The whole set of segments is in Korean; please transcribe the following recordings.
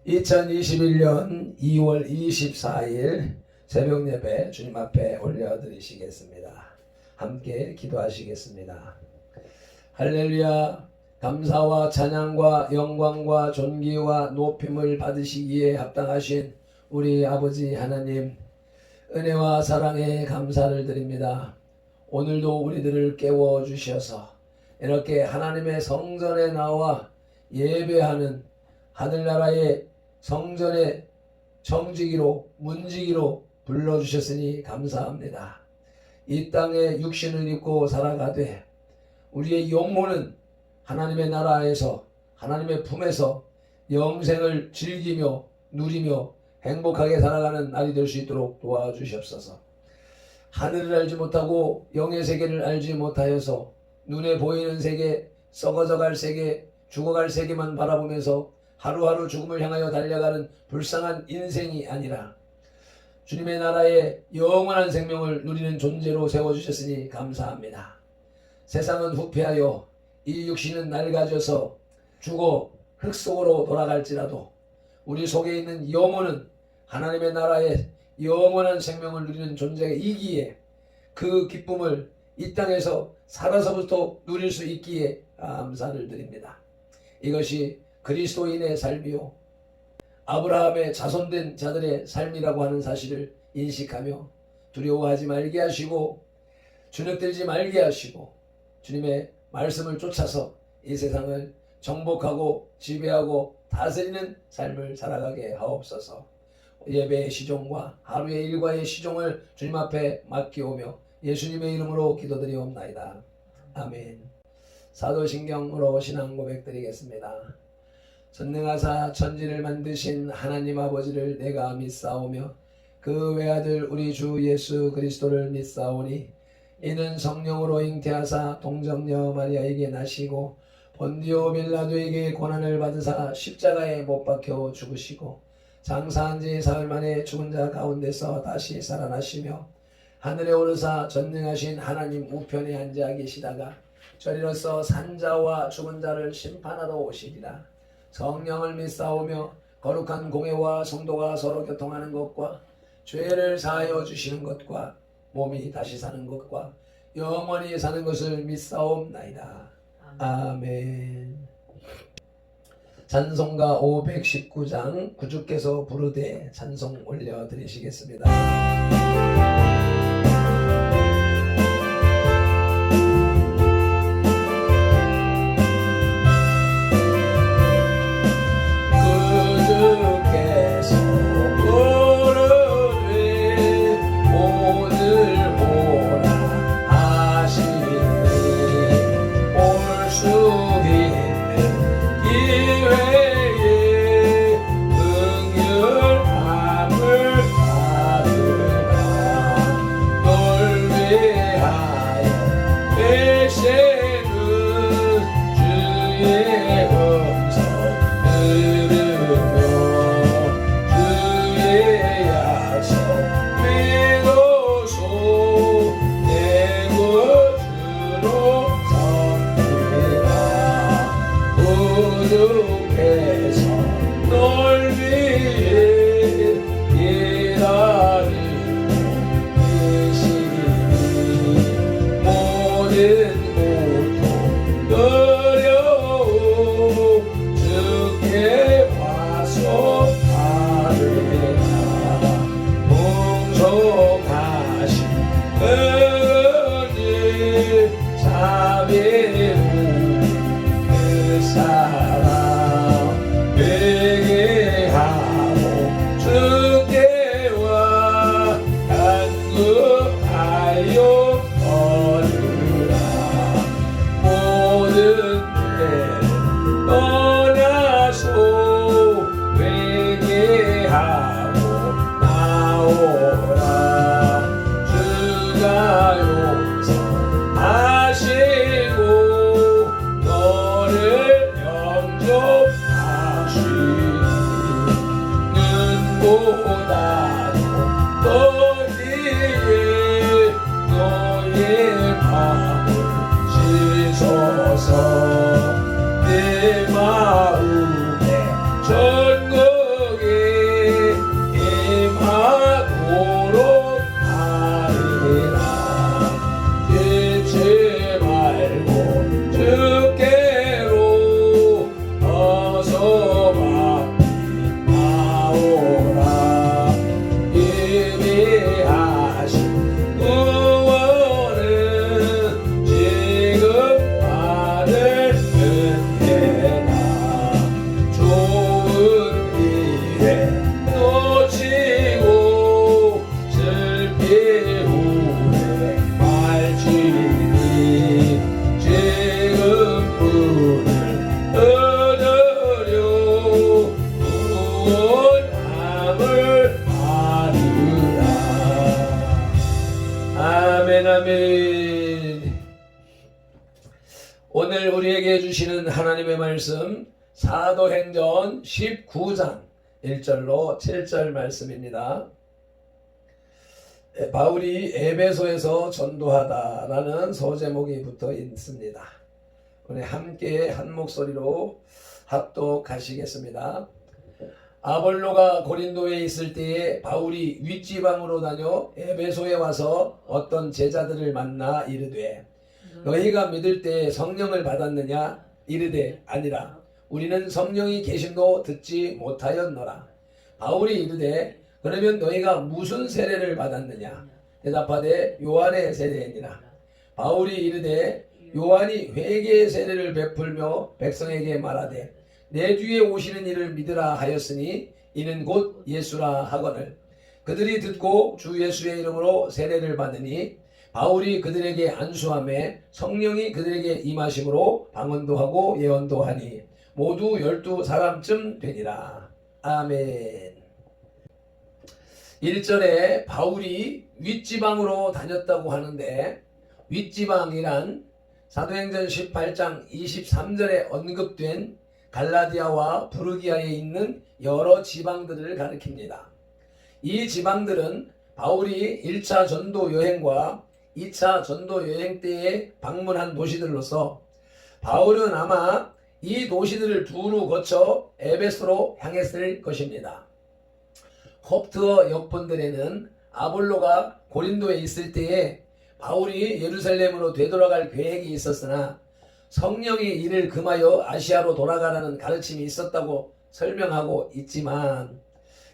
2021년 2월 24일 새벽 예배 주님 앞에 올려드리시겠습니다. 함께 기도하시겠습니다. 할렐루야. 감사와 찬양과 영광과 존귀와 높임을 받으시기에 합당하신 우리 아버지 하나님, 은혜와 사랑에 감사를 드립니다. 오늘도 우리들을 깨워주셔서 이렇게 하나님의 성전에 나와 예배하는 하늘나라의 성전의 정직이로 문지기로 불러주셨으니 감사합니다. 이 땅에 육신을 입고 살아가되 우리의 영혼은 하나님의 나라에서 하나님의 품에서 영생을 즐기며 누리며 행복하게 살아가는 날이 될 수 있도록 도와주시옵소서. 하늘을 알지 못하고 영의 세계를 알지 못하여서 눈에 보이는 세계, 썩어져갈 세계, 죽어갈 세계만 바라보면서 하루하루 죽음을 향하여 달려가는 불쌍한 인생이 아니라 주님의 나라의 영원한 생명을 누리는 존재로 세워주셨으니 감사합니다. 세상은 후패하여 이 육신은 낡아져서 죽어 흙 속으로 돌아갈지라도 우리 속에 있는 영혼은 하나님의 나라의 영원한 생명을 누리는 존재이기에 그 기쁨을 이 땅에서 살아서부터 누릴 수 있기에 감사를 드립니다. 이것이 그리스도인의 삶이요 아브라함의 자손된 자들의 삶이라고 하는 사실을 인식하며 두려워하지 말게 하시고 주눅들지 말게 하시고 주님의 말씀을 쫓아서 이 세상을 정복하고 지배하고 다스리는 삶을 살아가게 하옵소서. 예배의 시종과 하루의 일과의 시종을 주님 앞에 맡기오며 예수님의 이름으로 기도드리옵나이다. 아멘. 사도신경으로 신앙 고백드리겠습니다. 전능하사 천지를 만드신 하나님 아버지를 내가 믿사오며 그 외아들 우리 주 예수 그리스도를 믿사오니 이는 성령으로 잉태하사 동정녀 마리아에게 나시고 본디오 빌라도에게 고난을 받으사 십자가에 못 박혀 죽으시고 장사한 지 사흘 만에 죽은 자 가운데서 다시 살아나시며 하늘에 오르사 전능하신 하나님 우편에 앉아 계시다가 저리로서 산자와 죽은 자를 심판하러 오시리라. 성령을 믿사오며 거룩한 공회와 성도가 서로 교통하는 것과 죄를 사하여 주시는 것과 몸이 다시 사는 것과 영원히 사는 것을 믿사옵나이다. 아멘. 찬송가 519장 구주께서 부르되 찬송 올려드리시겠습니다. 내 마음에 전거 아멘. 오늘 우리에게 주시는 하나님의 말씀 사도행전 19장 1절로 7절 말씀입니다. 바울이 에베소에서 전도하다라는 소제목이 붙어 있습니다. 우리 함께 한 목소리로 합독하시겠습니다. 아볼로가 고린도에 있을 때에 바울이 윗지방으로 다녀 에베소에 와서 어떤 제자들을 만나 이르되 너희가 믿을 때 성령을 받았느냐? 이르되 아니라 우리는 성령이 계심도 듣지 못하였노라. 바울이 이르되 그러면 너희가 무슨 세례를 받았느냐? 대답하되 요한의 세례니라. 바울이 이르되 요한이 회개의 세례를 베풀며 백성에게 말하되 내 뒤에 오시는 이를 믿으라 하였으니 이는 곧 예수라 하거늘 그들이 듣고 주 예수의 이름으로 세례를 받으니 바울이 그들에게 안수하매 성령이 그들에게 임하심으로 방언도 하고 예언도 하니 모두 12사람쯤 되니라. 아멘. 1절에 바울이 윗지방으로 다녔다고 하는데 윗지방이란 사도행전 18장 23절에 언급된 갈라디아와 부르기아에 있는 여러 지방들을 가리킵니다. 이 지방들은 바울이 1차 전도 여행과 2차 전도 여행 때에 방문한 도시들로서 바울은 아마 이 도시들을 두루 거쳐 에베소로 향했을 것입니다. 홉트어 역본들에는 아볼로가 고린도에 있을 때에 바울이 예루살렘으로 되돌아갈 계획이 있었으나 성령이 이를 금하여 아시아로 돌아가라는 가르침이 있었다고 설명하고 있지만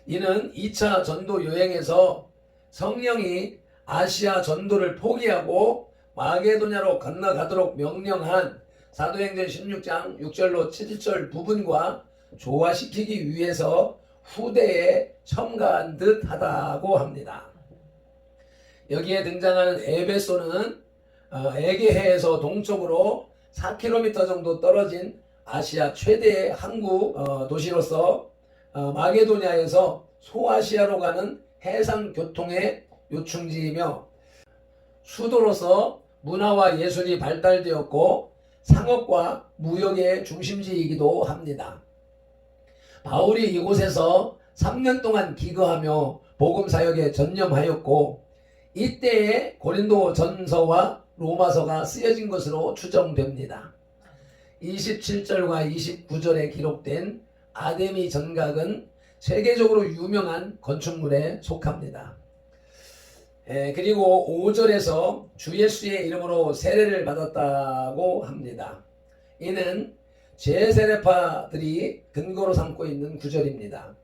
이는 2차 전도 여행에서 성령이 아시아 전도를 포기하고 마게도냐로 건너가도록 명령한 사도행전 16장 6절로 7절 부분과 조화시키기 위해서 후대에 첨가한 듯 하다고 합니다. 여기에 등장하는 에베소는 에게해에서 동쪽으로 4km 정도 떨어진 아시아 최대의 항구 도시로서 마게도냐에서 소아시아로 가는 해상 교통의 요충지이며 수도로서 문화와 예술이 발달되었고 상업과 무역의 중심지이기도 합니다. 바울이 이곳에서 3년 동안 기거하며 복음 사역에 전념하였고 이때에 고린도 전서와 로마서가 쓰여진 것으로 추정됩니다. 27절과 29절에 기록된 아데미 전각은 세계적으로 유명한 건축물에 속합니다. 그리고 5절에서 주 예수의 이름으로 세례를 받았다고 합니다. 이는 제세례파들이 근거로 삼고 있는 구절입니다.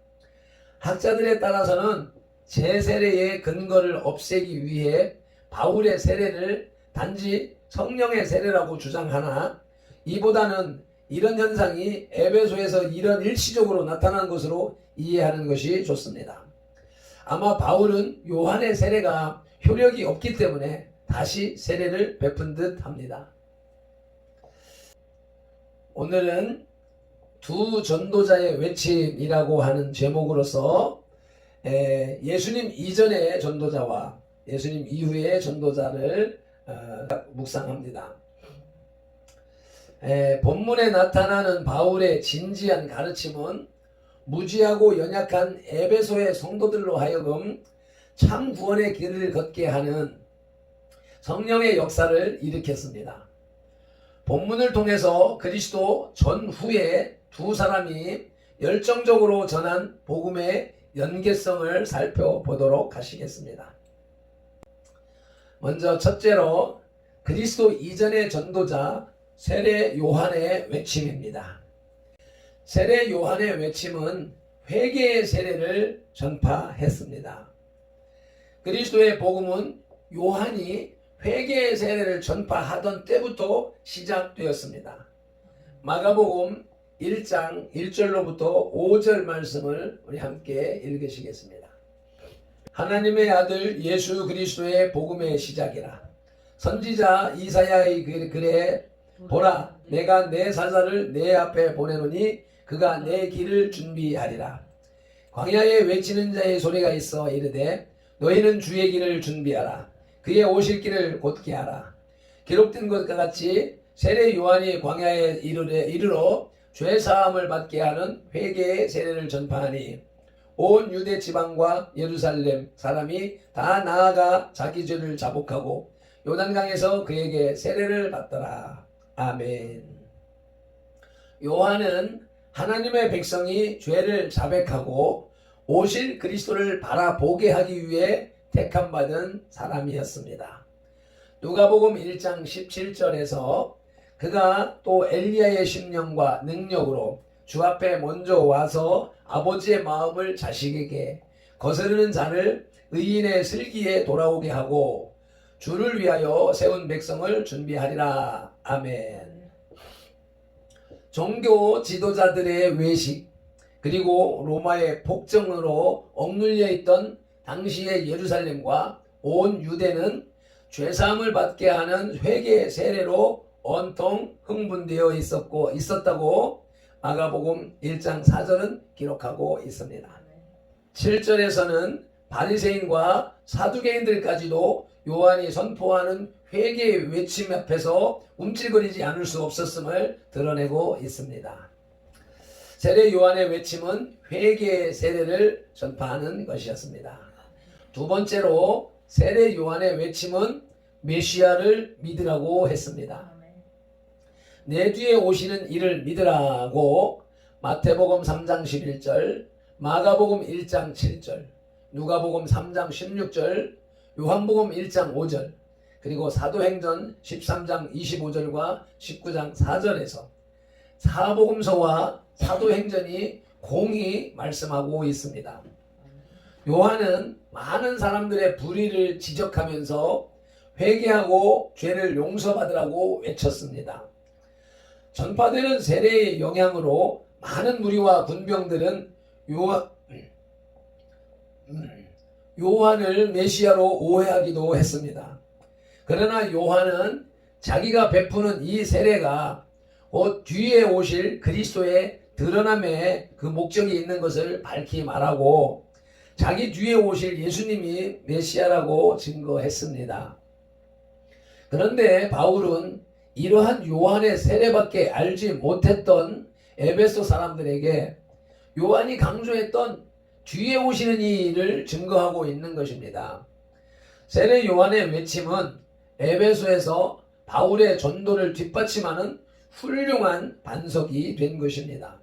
학자들에 따라서는 제세례의 근거를 없애기 위해 바울의 세례를 단지 성령의 세례라고 주장하나 이보다는 이런 현상이 에베소에서 이런 일시적으로 나타난 것으로 이해하는 것이 좋습니다. 아마 바울은 요한의 세례가 효력이 없기 때문에 다시 세례를 베푼 듯 합니다. 오늘은 두 전도자의 외침이라고 하는 제목으로서 예수님 이전의 전도자와 예수님 이후의 전도자를 묵상합니다. 본문에 나타나는 바울의 진지한 가르침은 무지하고 연약한 에베소의 성도들로 하여금 참 구원의 길을 걷게 하는 성령의 역사를 일으켰습니다. 본문을 통해서 그리스도 전후에 두 사람이 열정적으로 전한 복음의 연계성을 살펴보도록 하시겠습니다. 먼저 첫째로 그리스도 이전의 전도자 세례 요한의 외침입니다. 세례 요한의 외침은 회개의 세례를 전파했습니다. 그리스도의 복음은 요한이 회개의 세례를 전파하던 때부터 시작되었습니다. 마가복음 1장 1절로부터 5절 말씀을 우리 함께 읽으시겠습니다. 하나님의 아들 예수 그리스도의 복음의 시작이라. 선지자 이사야의 글에 보라 내가 내 사자를 내 앞에 보내노니 그가 내 길을 준비하리라. 광야에 외치는 자의 소리가 있어 이르되 너희는 주의 길을 준비하라. 그의 오실 길을 곧게 하라. 기록된 것과 같이 세례 요한이 광야에 이르러 죄 사함을 받게 하는 회개의 세례를 전파하니 온 유대 지방과 예루살렘 사람이 다 나아가 자기 죄를 자복하고 요단강에서 그에게 세례를 받더라. 아멘. 요한은 하나님의 백성이 죄를 자백하고 오실 그리스도를 바라보게 하기 위해 택함받은 사람이었습니다. 누가복음 1장 17절에서 그가 또 엘리야의 심령과 능력으로 주 앞에 먼저 와서 아버지의 마음을 자식에게 거스르는 자를 의인의 슬기에 돌아오게 하고 주를 위하여 세운 백성을 준비하리라. 아멘. 종교 지도자들의 외식 그리고 로마의 폭정으로 억눌려 있던 당시의 예루살렘과 온 유대는 죄사함을 받게 하는 회개 세례로 온통 흥분되어 있었다고 마가복음 1장 4절은 기록하고 있습니다. 7절에서는 바리새인과 사두개인들까지도 요한이 선포하는 회개 외침 앞에서 움찔거리지 않을 수 없었음을 드러내고 있습니다. 세례 요한의 외침은 회개 세례를 전파하는 것이었습니다. 두 번째로 세례 요한의 외침은 메시아를 믿으라고 했습니다. 내 뒤에 오시는 이를 믿으라고 마태복음 3장 11절, 마가복음 1장 7절, 누가복음 3장 16절, 요한복음 1장 5절, 그리고 사도행전 13장 25절과 19장 4절에서 사복음서와 사도행전이 공히 말씀하고 있습니다. 요한은 많은 사람들의 불의를 지적하면서 회개하고 죄를 용서받으라고 외쳤습니다. 전파되는 세례의 영향으로 많은 무리와 군병들은 요한을 메시아로 오해하기도 했습니다. 그러나 요한은 자기가 베푸는 이 세례가 곧 뒤에 오실 그리스도의 드러남에 그 목적이 있는 것을 밝히 말하고 자기 뒤에 오실 예수님이 메시아라고 증거했습니다. 그런데 바울은 이러한 요한의 세례밖에 알지 못했던 에베소 사람들에게 요한이 강조했던 뒤에 오시는 이를 증거하고 있는 것입니다. 세례 요한의 외침은 에베소에서 바울의 전도를 뒷받침하는 훌륭한 반석이 된 것입니다.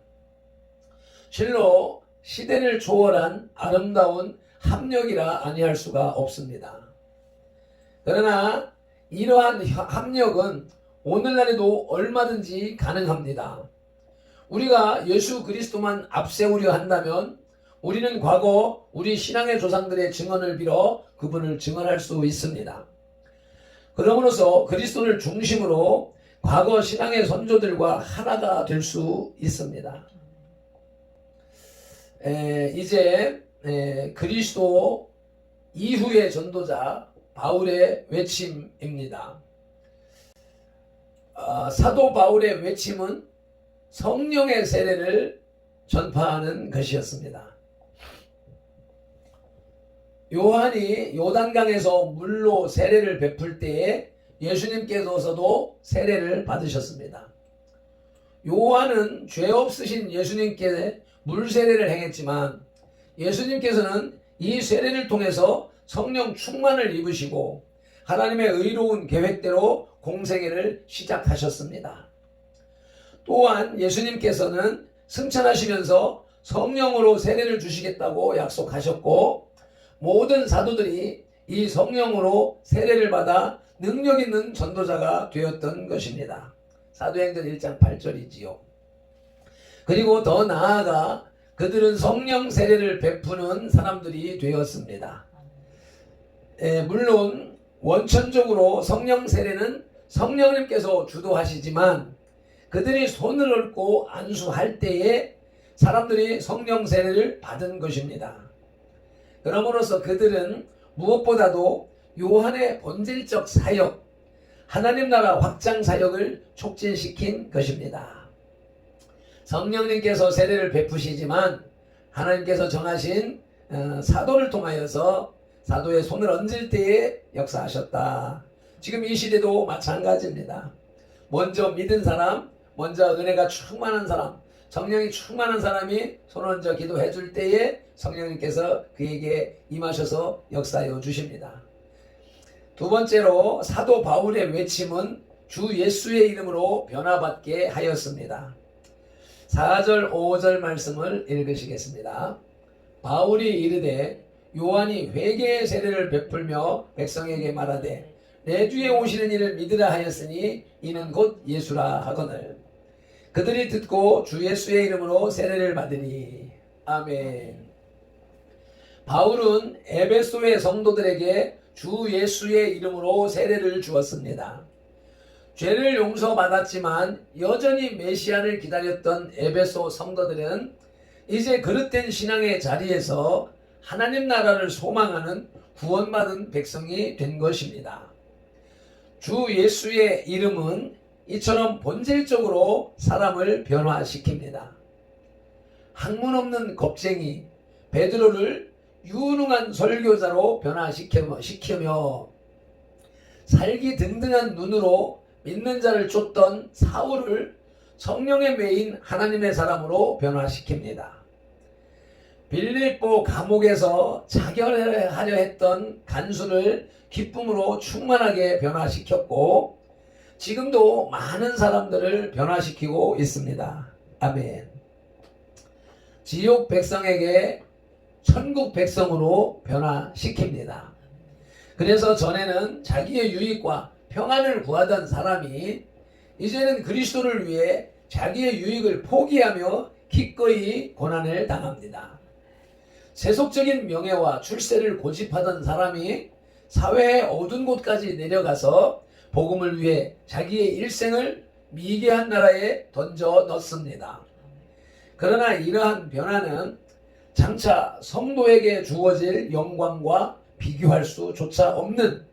실로 시대를 초월한 아름다운 합력이라 아니할 수가 없습니다. 그러나 이러한 합력은 오늘날에도 얼마든지 가능합니다. 우리가 예수 그리스도만 앞세우려 한다면 우리는 과거 우리 신앙의 조상들의 증언을 빌어 그분을 증언할 수 있습니다. 그러므로서 그리스도를 중심으로 과거 신앙의 선조들과 하나가 될 수 있습니다. 이제 그리스도 이후의 전도자 바울의 외침입니다. 사도 바울의 외침은 성령의 세례를 전파하는 것이었습니다. 요한이 요단강에서 물로 세례를 베풀 때에 예수님께서도 세례를 받으셨습니다. 요한은 죄 없으신 예수님께 물 세례를 행했지만 예수님께서는 이 세례를 통해서 성령 충만을 입으시고 하나님의 의로운 계획대로 공생애를 시작하셨습니다. 또한 예수님께서는 승천하시면서 성령으로 세례를 주시겠다고 약속하셨고 모든 사도들이 이 성령으로 세례를 받아 능력 있는 전도자가 되었던 것입니다. 사도행전 1장 8절이지요. 그리고 더 나아가 그들은 성령 세례를 베푸는 사람들이 되었습니다. 물론 원천적으로 성령 세례는 성령님께서 주도하시지만 그들이 손을 얹고 안수할 때에 사람들이 성령 세례를 받은 것입니다. 그러므로서 그들은 무엇보다도 요한의 본질적 사역, 하나님 나라 확장 사역을 촉진시킨 것입니다. 성령님께서 세례를 베푸시지만 하나님께서 정하신 사도를 통하여서 사도의 손을 얹을 때에 역사하셨다. 지금 이 시대도 마찬가지입니다. 먼저 믿은 사람, 먼저 은혜가 충만한 사람, 성령이 충만한 사람이 손을 얹어 기도해 줄 때에 성령님께서 그에게 임하셔서 역사하여 주십니다. 두 번째로 사도 바울의 외침은 주 예수의 이름으로 변화받게 하였습니다. 4절 5절 말씀을 읽으시겠습니다. 바울이 이르되 요한이 회개의 세례를 베풀며 백성에게 말하되 내 주에 오시는 이를 믿으라 하였으니 이는 곧 예수라 하거늘 그들이 듣고 주 예수의 이름으로 세례를 받으니. 아멘. 바울은 에베소의 성도들에게 주 예수의 이름으로 세례를 주었습니다. 죄를 용서받았지만 여전히 메시아를 기다렸던 에베소 성도들은 이제 그릇된 신앙의 자리에서 하나님 나라를 소망하는 구원받은 백성이 된 것입니다. 주 예수의 이름은 이처럼 본질적으로 사람을 변화시킵니다. 학문 없는 겁쟁이 베드로를 유능한 설교자로 변화시키며 살기 등등한 눈으로 믿는 자를 쫓던 사울을 성령에 매인 하나님의 사람으로 변화시킵니다. 빌립보 감옥에서 자결하려 했던 간수를 기쁨으로 충만하게 변화시켰고 지금도 많은 사람들을 변화시키고 있습니다. 아멘. 지옥 백성에게 천국 백성으로 변화시킵니다. 그래서 전에는 자기의 유익과 평안을 구하던 사람이 이제는 그리스도를 위해 자기의 유익을 포기하며 기꺼이 고난을 당합니다. 세속적인 명예와 출세를 고집하던 사람이 사회의 어두운 곳까지 내려가서 복음을 위해 자기의 일생을 미개한 나라에 던져 넣습니다. 그러나 이러한 변화는 장차 성도에게 주어질 영광과 비교할 수조차 없는,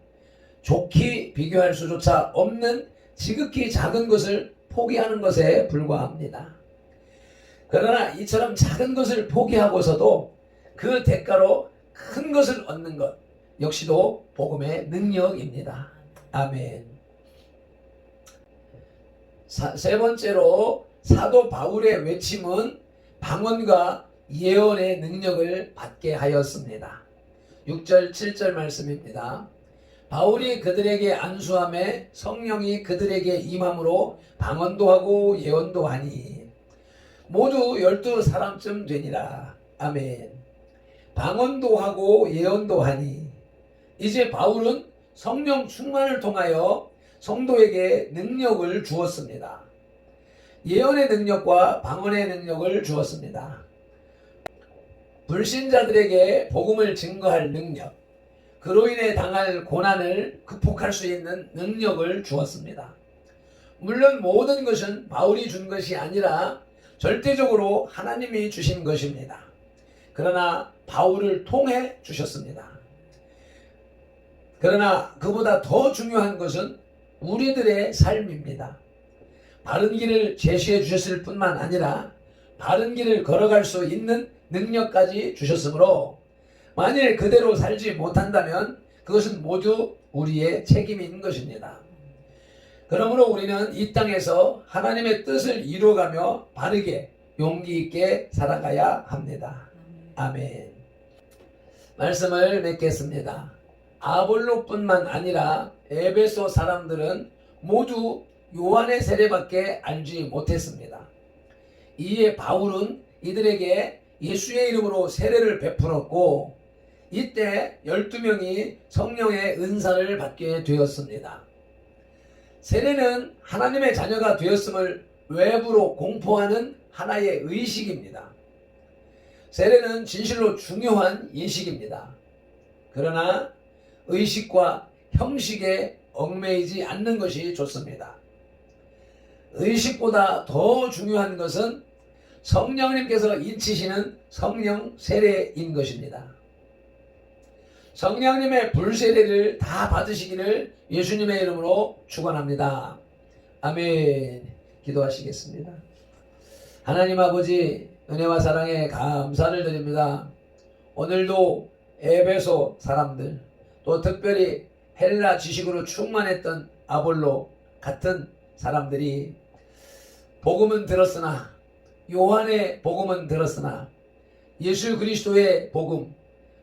좋게 비교할 수조차 없는 지극히 작은 것을 포기하는 것에 불과합니다. 그러나 이처럼 작은 것을 포기하고서도 그 대가로 큰 것을 얻는 것 역시도 복음의 능력입니다. 아멘. 세 번째로 사도 바울의 외침은 방언과 예언의 능력을 받게 하였습니다. 6절 7절 말씀입니다. 바울이 그들에게 안수함에 성령이 그들에게 임함으로 방언도 하고 예언도 하니 모두 12사람쯤 되니라. 아멘. 방언도 하고 예언도 하니 이제 바울은 성령 충만을 통하여 성도에게 능력을 주었습니다. 예언의 능력과 방언의 능력을 주었습니다. 불신자들에게 복음을 증거할 능력, 그로 인해 당할 고난을 극복할 수 있는 능력을 주었습니다. 물론 모든 것은 바울이 준 것이 아니라 절대적으로 하나님이 주신 것입니다. 그러나 바울을 통해 주셨습니다. 그러나 그보다 더 중요한 것은 우리들의 삶입니다. 바른 길을 제시해 주셨을 뿐만 아니라 바른 길을 걸어갈 수 있는 능력까지 주셨으므로 만일 그대로 살지 못한다면 그것은 모두 우리의 책임인 것입니다. 그러므로 우리는 이 땅에서 하나님의 뜻을 이루어가며 바르게 용기 있게 살아가야 합니다. 아멘. 말씀을 맺겠습니다. 아볼로뿐만 아니라 에베소 사람들은 모두 요한의 세례밖에 알지 못했습니다. 이에 바울은 이들에게 예수의 이름으로 세례를 베풀었고 이때 12명이 성령의 은사를 받게 되었습니다. 세례는 하나님의 자녀가 되었음을 외부로 공포하는 하나의 의식입니다. 세례는 진실로 중요한 예식입니다. 그러나 의식과 형식에 얽매이지 않는 것이 좋습니다. 의식보다 더 중요한 것은 성령님께서 인치시는 성령 세례인 것입니다. 성령님의 불세례를 다 받으시기를 예수님의 이름으로 축원합니다. 아멘. 기도하시겠습니다. 하나님 아버지 은혜와 사랑에 감사를 드립니다. 오늘도 에베소 사람들, 또 특별히 헬라 지식으로 충만했던 아볼로 같은 사람들이 복음은 들었으나, 요한의 복음은 들었으나 예수 그리스도의 복음,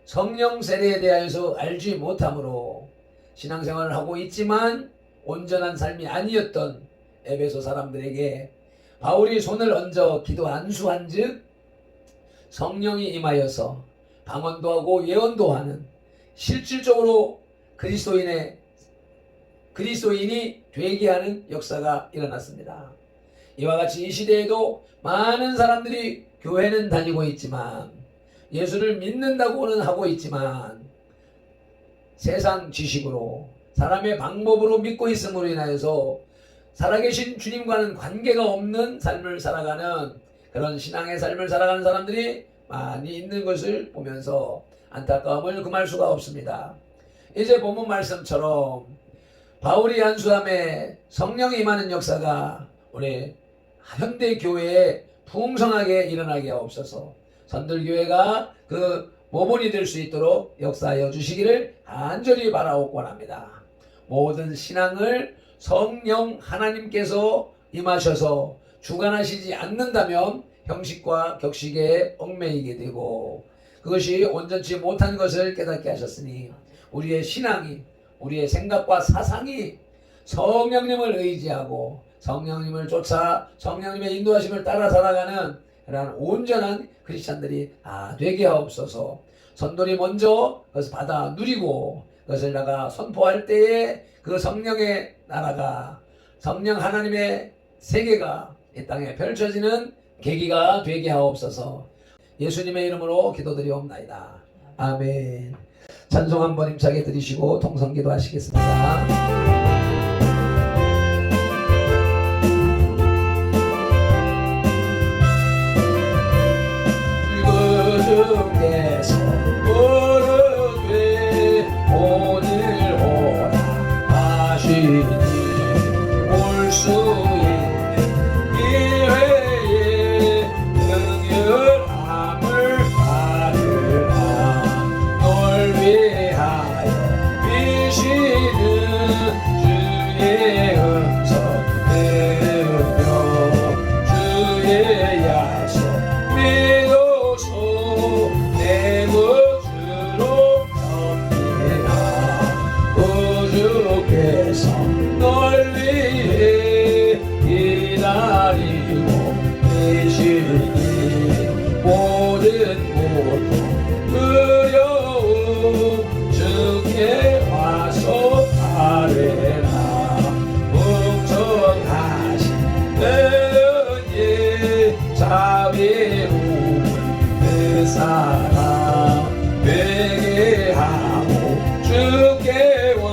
성령 세례에 대하여서 알지 못함으로 신앙생활을 하고 있지만 온전한 삶이 아니었던 에베소 사람들에게 바울이 손을 얹어 기도 안수한 즉 성령이 임하여서 방언도 하고 예언도 하는, 실질적으로 그리스도인이 되게 하는 역사가 일어났습니다. 이와 같이 이 시대에도 많은 사람들이 교회는 다니고 있지만, 예수를 믿는다고는 하고 있지만 세상 지식으로, 사람의 방법으로 믿고 있음으로 인하여서 살아계신 주님과는 관계가 없는 삶을 살아가는, 그런 신앙의 삶을 살아가는 사람들이 많이 있는 것을 보면서 안타까움을 금할 수가 없습니다. 이제 본문 말씀처럼 바울이 안수함에 성령이 임하는 역사가 우리 현대 교회에 풍성하게 일어나게 하옵소서. 선들교회가 그 모본이 될 수 있도록 역사하여 주시기를 간절히 바라옵고 원합니다. 모든 신앙을 성령 하나님께서 임하셔서 주관하시지 않는다면 형식과 격식에 얽매이게 되고, 그것이 온전치 못한 것을 깨닫게 하셨으니 우리의 신앙이, 우리의 생각과 사상이 성령님을 의지하고 성령님을 쫓아 성령님의 인도하심을 따라 살아가는 그러한 온전한 크리스찬들이 되게 하옵소서. 선돌이 먼저 그것을 받아 누리고 그것을 나가 선포할 때에 그 성령의 나라가, 성령 하나님의 세계가 이 땅에 펼쳐지는 계기가 되게 하옵소서. 예수님의 이름으로 기도드리옵나이다. 아멘. 찬송 한번 힘차게 드리시고 통성기도 하시겠습니다. 주께서 부르되 오늘 오라 하시니 올 수 있는 기회에 긍휼함을 받으라. 널 위하여 비시는 주의 음성 들으며 주의 약속 믿어서 내 몫으로 넘기라. 구주께서 널 위해 기다리고 계시니 모든 고통 두려움 주께 와서 아뢰라. 묵정하신 은혜 자비로운 그 사랑 회개하고 주께와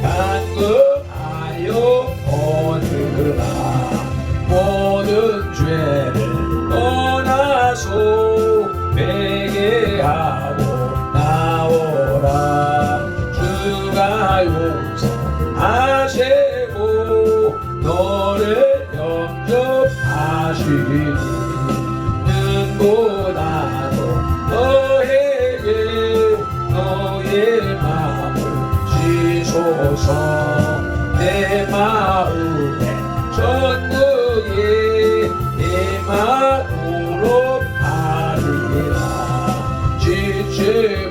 간구하여 오느라. 모든 죄를 떠나서 회개하고 나오라. 주가 용서하시고 너를 영접하시니 눈보다도 너에게 너의 마음을 주소서. 내 마음에 천국이 임함으로 하리라. 지지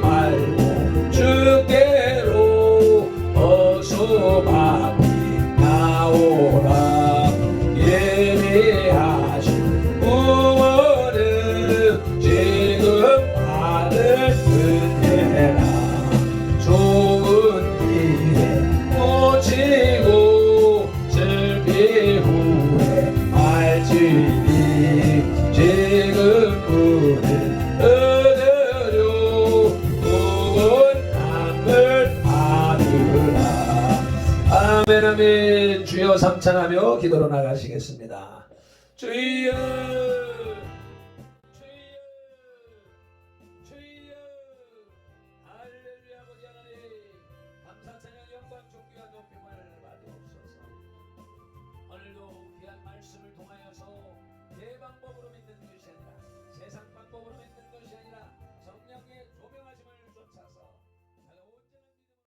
말고 주께로 어서 많이 나오라. 예비하신 구원은 지금 받을 은혜라. 좋은 길에 꽂히고 슬피 후에 알지니 지금부는 얻으려 구원함을 받으라. 아멘 아멘. 주여 삼창하며 기도로 나가시겠습니다. 주여.